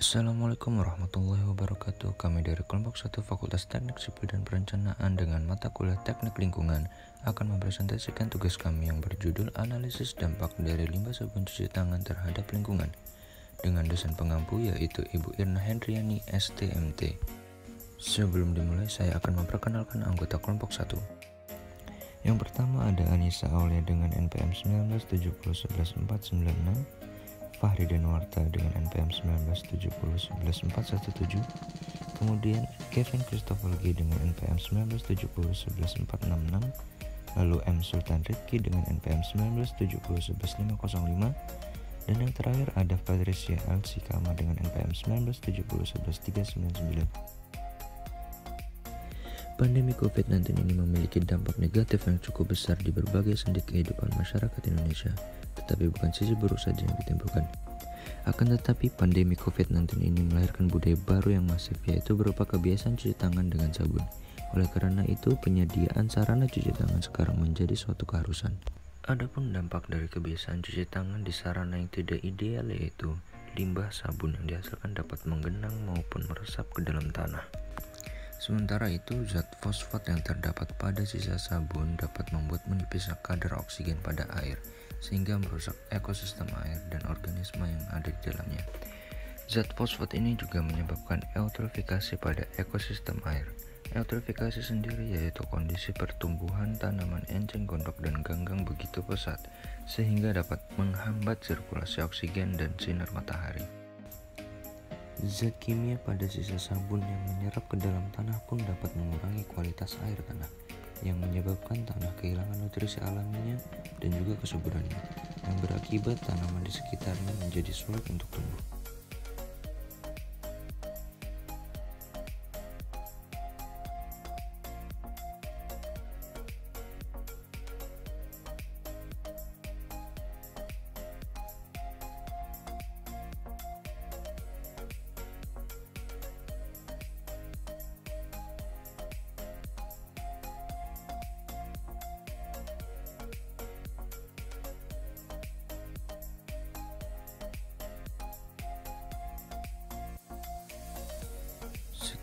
Assalamualaikum warahmatullahi wabarakatuh. Kami dari kelompok 1 Fakultas Teknik Sipil dan Perencanaan dengan mata kuliah Teknik Lingkungan akan mempresentasikan tugas kami yang berjudul Analisis Dampak dari Limbah Sabun Cuci Tangan Terhadap Lingkungan dengan dosen pengampu yaitu Ibu Irna Hendriani STMT. Sebelum dimulai, saya akan memperkenalkan anggota kelompok 1. Yang pertama ada Anissa Aulia dengan NPM 1970114996, Fahri Denwarta dengan NPM 1970111417, kemudian Kevin Christopher G dengan NPM 1970114666, lalu M Sultan Rizky dengan NPM 1970110505, dan yang terakhir ada Patricia Alsikama dengan NPM 1970113999. Pandemi COVID-19 ini memiliki dampak negatif yang cukup besar di berbagai sendi kehidupan masyarakat Indonesia, tetapi bukan sisi buruk saja yang ditimbulkan. Akan tetapi, pandemi COVID-19 ini melahirkan budaya baru yang masif, yaitu berupa kebiasaan cuci tangan dengan sabun. Oleh karena itu, penyediaan sarana cuci tangan sekarang menjadi suatu keharusan. Adapun dampak dari kebiasaan cuci tangan di sarana yang tidak ideal yaitu limbah sabun yang dihasilkan dapat menggenang maupun meresap ke dalam tanah. Sementara itu, zat fosfat yang terdapat pada sisa sabun dapat membuat menipisnya kadar oksigen pada air, sehingga merusak ekosistem air dan organisme yang ada di dalamnya. Zat fosfat ini juga menyebabkan eutrofikasi pada ekosistem air. Eutrofikasi sendiri yaitu kondisi pertumbuhan tanaman enceng gondok dan ganggang begitu pesat, sehingga dapat menghambat sirkulasi oksigen dan sinar matahari. Zat kimia pada sisa sabun yang menyerap ke dalam tanah pun dapat mengurangi kualitas air tanah, yang menyebabkan tanah kehilangan nutrisi alaminya dan juga kesuburannya, yang berakibat tanaman di sekitarnya menjadi sulit untuk tumbuh.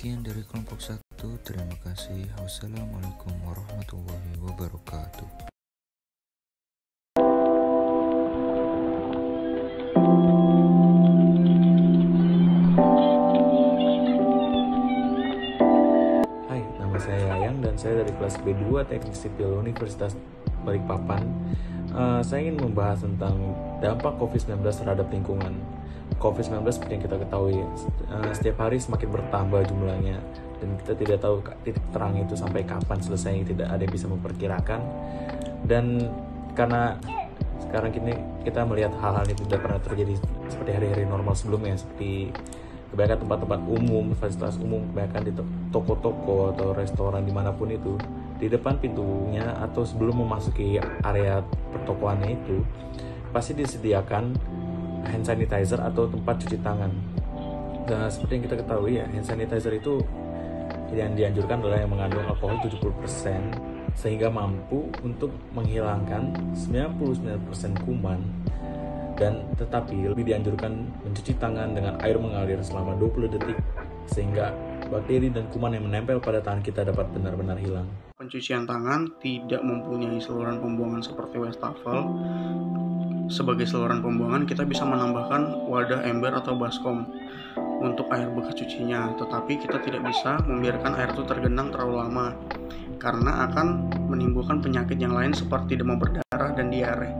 Sekian dari kelompok 1, terima kasih. Wassalamualaikum warahmatullahi wabarakatuh. Hai, nama saya Yayang dan saya dari kelas B2 Teknik Sipil Universitas Balikpapan. Saya ingin membahas tentang dampak COVID-19 terhadap lingkungan. COVID-19 seperti yang kita ketahui, setiap hari semakin bertambah jumlahnya dan kita tidak tahu titik terang itu sampai kapan selesai, tidak ada yang bisa memperkirakan. Dan karena sekarang kita melihat hal-hal itu tidak pernah terjadi seperti hari-hari normal sebelumnya, seperti kebanyakan tempat-tempat umum, fasilitas umum, kebanyakan di toko-toko atau restoran dimanapun itu, di depan pintunya atau sebelum memasuki area pertokoannya itu pasti disediakan hand sanitizer atau tempat cuci tangan. Dan seperti yang kita ketahui ya, hand sanitizer itu yang dianjurkan adalah yang mengandung alkohol 70% sehingga mampu untuk menghilangkan 99% kuman, dan tetapi lebih dianjurkan mencuci tangan dengan air mengalir selama 20 detik sehingga bakteri dan kuman yang menempel pada tangan kita dapat benar-benar hilang. Pencucian tangan tidak mempunyai saluran pembuangan seperti wastafel. Sebagai saluran pembuangan, kita bisa menambahkan wadah ember atau baskom untuk air bekas cucinya, tetapi kita tidak bisa membiarkan air itu tergenang terlalu lama karena akan menimbulkan penyakit yang lain seperti demam berdarah dan diare.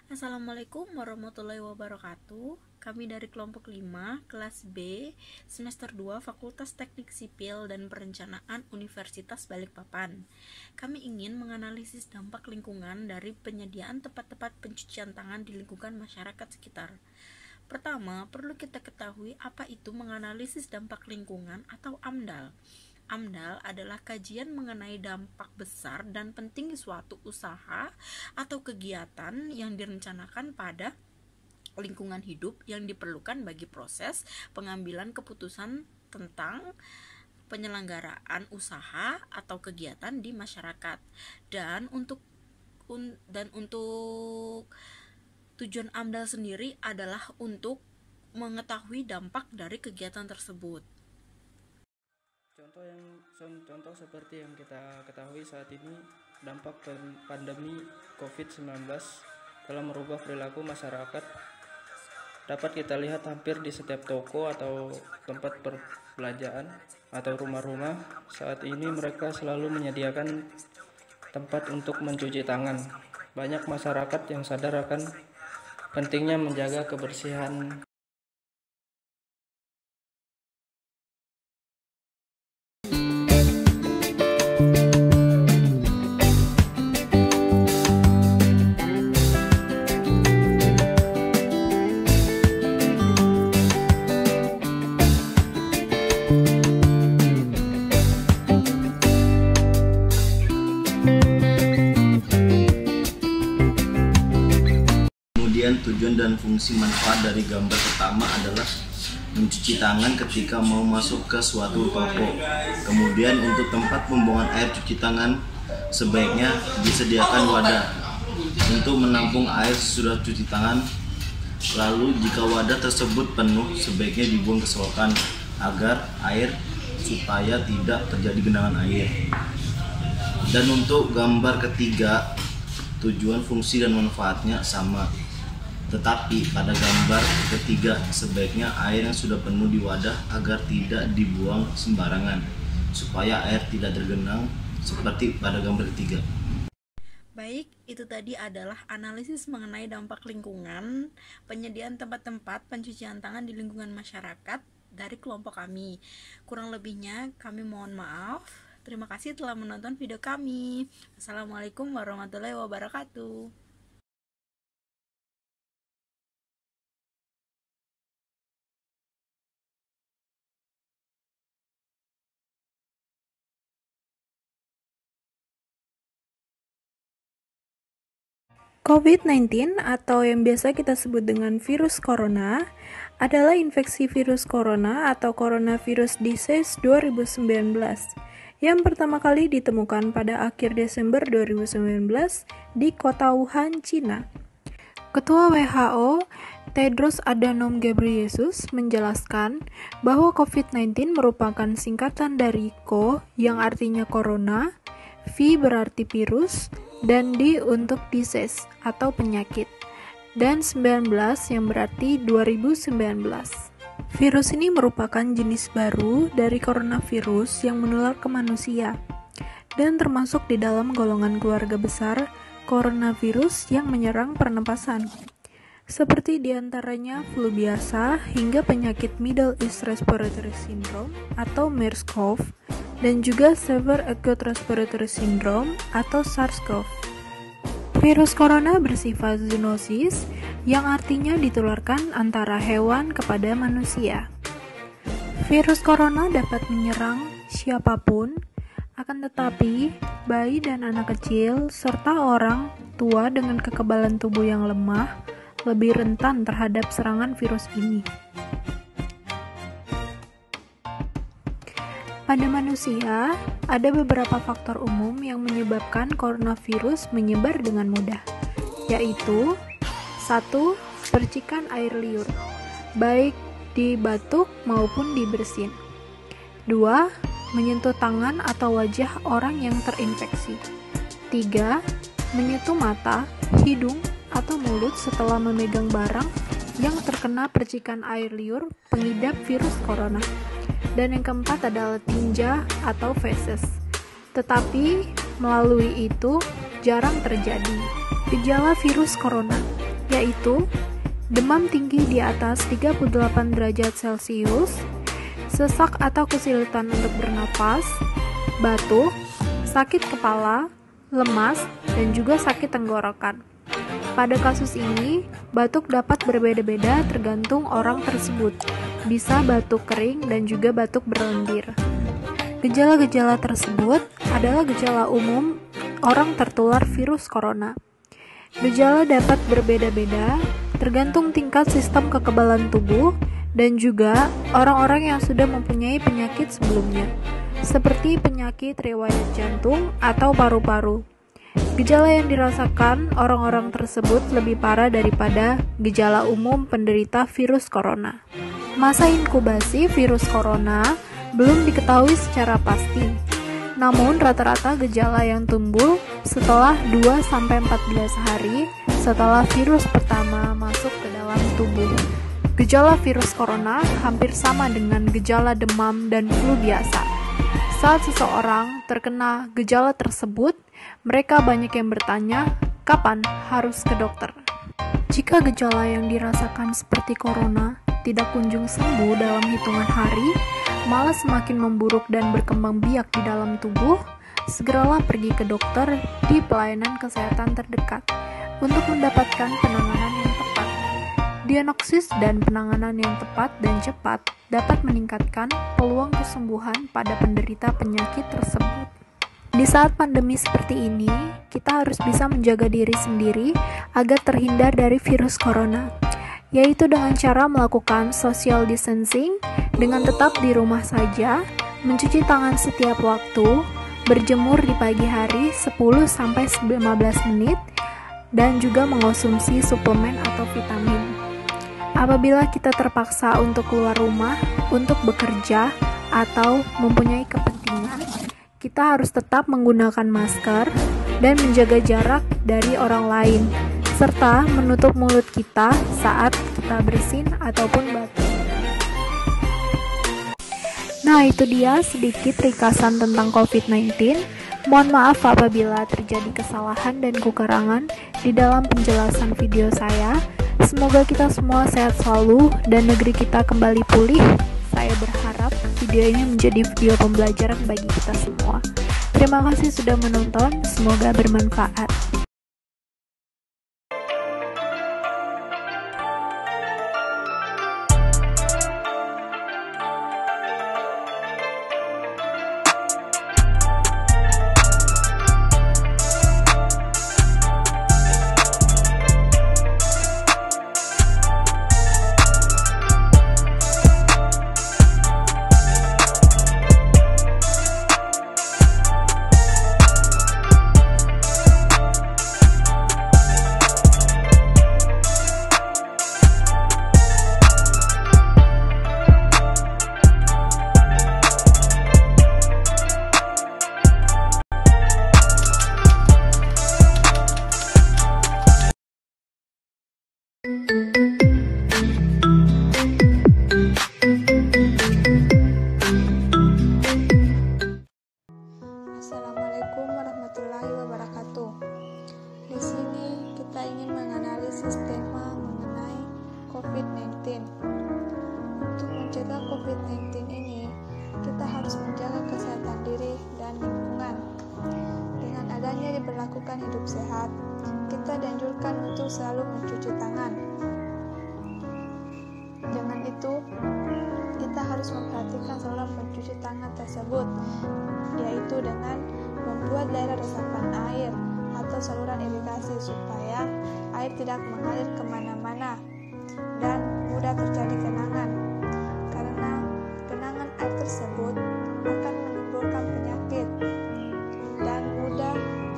Assalamualaikum warahmatullahi wabarakatuh. Kami dari kelompok 5, kelas B, semester 2, Fakultas Teknik Sipil dan Perencanaan Universitas Balikpapan. Kami ingin menganalisis dampak lingkungan dari penyediaan tempat-tempat pencucian tangan di lingkungan masyarakat sekitar. Pertama, perlu kita ketahui apa itu menganalisis dampak lingkungan atau AMDAL. AMDAL adalah kajian mengenai dampak besar dan penting suatu usaha atau kegiatan yang direncanakan pada lingkungan hidup yang diperlukan bagi proses pengambilan keputusan tentang penyelenggaraan usaha atau kegiatan di masyarakat. Dan untuk tujuan AMDAL sendiri adalah untuk mengetahui dampak dari kegiatan tersebut. Contoh seperti yang kita ketahui saat ini, dampak pandemi COVID-19 telah merubah perilaku masyarakat. Dapat kita lihat hampir di setiap toko atau tempat perbelanjaan atau rumah-rumah saat ini mereka selalu menyediakan tempat untuk mencuci tangan. Banyak masyarakat yang sadar akan pentingnya menjaga kebersihan. Kemudian tujuan dan fungsi manfaat dari gambar pertama adalah mencuci tangan ketika mau masuk ke suatu toko. Kemudian untuk tempat pembuangan air cuci tangan sebaiknya disediakan wadah untuk menampung air sesudah cuci tangan. Lalu jika wadah tersebut penuh sebaiknya dibuang ke selokan agar air supaya tidak terjadi genangan air. Dan untuk gambar ketiga, tujuan, fungsi, dan manfaatnya sama. Tetapi pada gambar ketiga sebaiknya air yang sudah penuh di wadah agar tidak dibuang sembarangan supaya air tidak tergenang seperti pada gambar ketiga. Baik, itu tadi adalah analisis mengenai dampak lingkungan, penyediaan tempat-tempat pencucian tangan di lingkungan masyarakat dari kelompok kami. Kurang lebihnya kami mohon maaf. Terima kasih telah menonton video kami. Assalamualaikum warahmatullahi wabarakatuh. COVID-19 atau yang biasa kita sebut dengan virus corona adalah infeksi virus corona atau coronavirus disease 2019 yang pertama kali ditemukan pada akhir Desember 2019 di kota Wuhan, Cina. Ketua WHO, Tedros Adhanom Ghebreyesus menjelaskan bahwa COVID-19 merupakan singkatan dari CO yang artinya corona, V berarti virus, dan D untuk disease atau penyakit, dan 19 yang berarti 2019. Virus ini merupakan jenis baru dari coronavirus yang menular ke manusia dan termasuk di dalam golongan keluarga besar coronavirus yang menyerang pernapasan, seperti diantaranya flu biasa hingga penyakit Middle East Respiratory Syndrome atau MERS-CoV, dan juga Severe Acute Respiratory Syndrome atau SARS-CoV. Virus corona bersifat zoonosis, yang artinya ditularkan antara hewan kepada manusia. Virus corona dapat menyerang siapapun, akan tetapi bayi dan anak kecil serta orang tua dengan kekebalan tubuh yang lemah lebih rentan terhadap serangan virus ini. Pada manusia, ada beberapa faktor umum yang menyebabkan coronavirus menyebar dengan mudah, yaitu 1. Percikan air liur, baik di batuk maupun di bersin. 2. Menyentuh tangan atau wajah orang yang terinfeksi. 3. Menyentuh mata, hidung, atau mulut setelah memegang barang yang terkena percikan air liur pengidap virus corona. Dan yang keempat adalah tinja atau feses. Tetapi melalui itu jarang terjadi. Gejala virus corona. yaitu demam tinggi di atas 38 derajat Celcius, sesak atau kesulitan untuk bernapas, batuk, sakit kepala, lemas, dan juga sakit tenggorokan. Pada kasus ini, batuk dapat berbeda-beda tergantung orang tersebut. Bisa batuk kering dan juga batuk berlendir. Gejala-gejala tersebut adalah gejala umum orang tertular virus corona. Gejala dapat berbeda-beda tergantung tingkat sistem kekebalan tubuh dan juga orang-orang yang sudah mempunyai penyakit sebelumnya, seperti penyakit riwayat jantung atau paru-paru. Gejala yang dirasakan orang-orang tersebut lebih parah daripada gejala umum penderita virus corona. Masa inkubasi virus corona belum diketahui secara pasti. Namun rata-rata gejala yang tumbuh setelah 2-14 hari setelah virus pertama masuk ke dalam tubuh. Gejala virus corona hampir sama dengan gejala demam dan flu biasa. Saat seseorang terkena gejala tersebut, mereka banyak yang bertanya, kapan harus ke dokter? Jika gejala yang dirasakan seperti corona tidak kunjung sembuh dalam hitungan hari, malah semakin memburuk dan berkembang biak di dalam tubuh, segeralah pergi ke dokter di pelayanan kesehatan terdekat untuk mendapatkan penanganan yang tepat. Diagnosis dan penanganan yang tepat dan cepat dapat meningkatkan peluang kesembuhan pada penderita penyakit tersebut. Di saat pandemi seperti ini, kita harus bisa menjaga diri sendiri agar terhindar dari virus corona, yaitu dengan cara melakukan social distancing, dengan tetap di rumah saja, mencuci tangan setiap waktu, berjemur di pagi hari 10-15 menit, dan juga mengonsumsi suplemen atau vitamin. Apabila kita terpaksa untuk keluar rumah, untuk bekerja, atau mempunyai kepentingan, kita harus tetap menggunakan masker dan menjaga jarak dari orang lain, serta menutup mulut kita saat kita bersin ataupun batuk. Nah, itu dia sedikit ringkasan tentang COVID-19. Mohon maaf apabila terjadi kesalahan dan kekurangan di dalam penjelasan video saya. Semoga kita semua sehat selalu dan negeri kita kembali pulih. Saya berharap video ini menjadi video pembelajaran bagi kita semua. Terima kasih sudah menonton, semoga bermanfaat. Assalamualaikum warahmatullahi wabarakatuh. Di sini kita ingin menganalisis tema mengenai COVID-19. Untuk mencegah COVID-19 ini, kita harus menjaga kesehatan diri dan lingkungan. Dengan adanya diberlakukan hidup sehat, kita dianjurkan untuk selalu mencuci tangan. Dengan itu, kita harus memperhatikan saluran pencuci tangan tersebut, yaitu dengan membuat daerah resapan air atau saluran irigasi supaya air tidak mengalir kemana-mana dan mudah terjadi genangan, karena genangan air tersebut akan menimbulkan penyakit dan mudah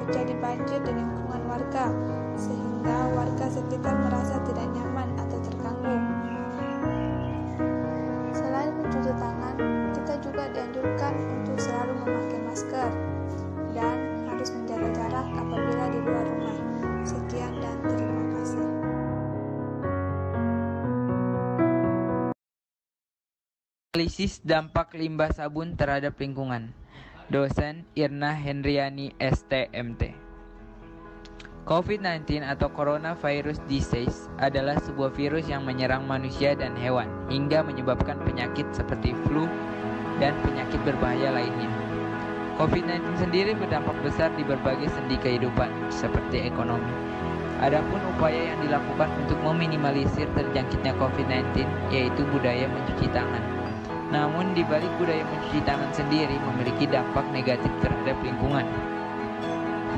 terjadi banjir di lingkungan warga, sehingga warga sekitar merasa tidak nyaman atau terganggu. Selain mencuci tangan, kita juga dianjurkan untuk selalu memakai masker dan harus menjaga jarak apabila di luar rumah. Sekian dan terima kasih. Analisis dampak limbah sabun terhadap lingkungan. Dosen Irna Hendriani STMT. COVID-19 atau Coronavirus Disease adalah sebuah virus yang menyerang manusia dan hewan hingga menyebabkan penyakit seperti flu dan penyakit berbahaya lainnya. COVID-19 sendiri berdampak besar di berbagai sendi kehidupan seperti ekonomi. Adapun upaya yang dilakukan untuk meminimalisir terjangkitnya COVID-19 yaitu budaya mencuci tangan. Namun di balik budaya mencuci tangan sendiri memiliki dampak negatif terhadap lingkungan.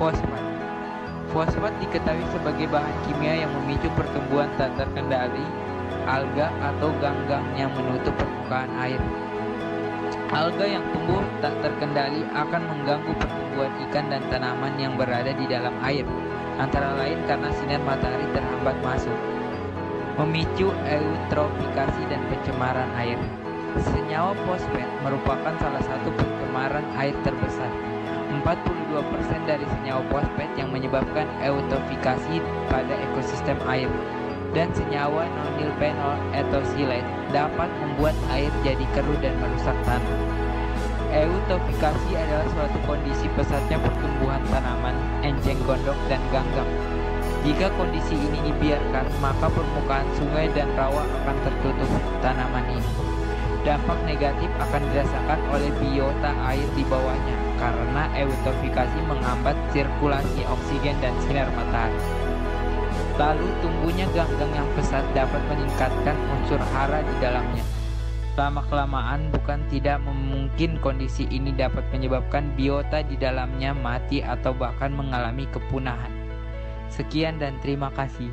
Fosfat. Fosfat diketahui sebagai bahan kimia yang memicu pertumbuhan tak terkendali alga atau ganggang yang menutup permukaan air. Alga yang tumbuh tak terkendali akan mengganggu pertumbuhan ikan dan tanaman yang berada di dalam air, antara lain karena sinar matahari terhambat masuk, memicu eutrofikasi dan pencemaran air. Senyawa fosfat merupakan salah satu pencemaran air terbesar. 42% dari senyawa fosfat yang menyebabkan eutrofikasi pada ekosistem air, dan senyawa nonylphenol ethylene dapat membuat air jadi keruh dan merusak tanah. Eutrofikasi adalah suatu kondisi pesatnya pertumbuhan tanaman, enceng gondok, dan ganggang. Jika kondisi ini dibiarkan, maka permukaan sungai dan rawa akan tertutup tanaman ini. Dampak negatif akan dirasakan oleh biota air di bawahnya karena eutrofikasi menghambat sirkulasi oksigen dan sinar matahari. Lalu tumbuhnya ganggang yang pesat dapat meningkatkan unsur hara di dalamnya. Lama-kelamaan bukan tidak mungkin kondisi ini dapat menyebabkan biota di dalamnya mati atau bahkan mengalami kepunahan. Sekian dan terima kasih.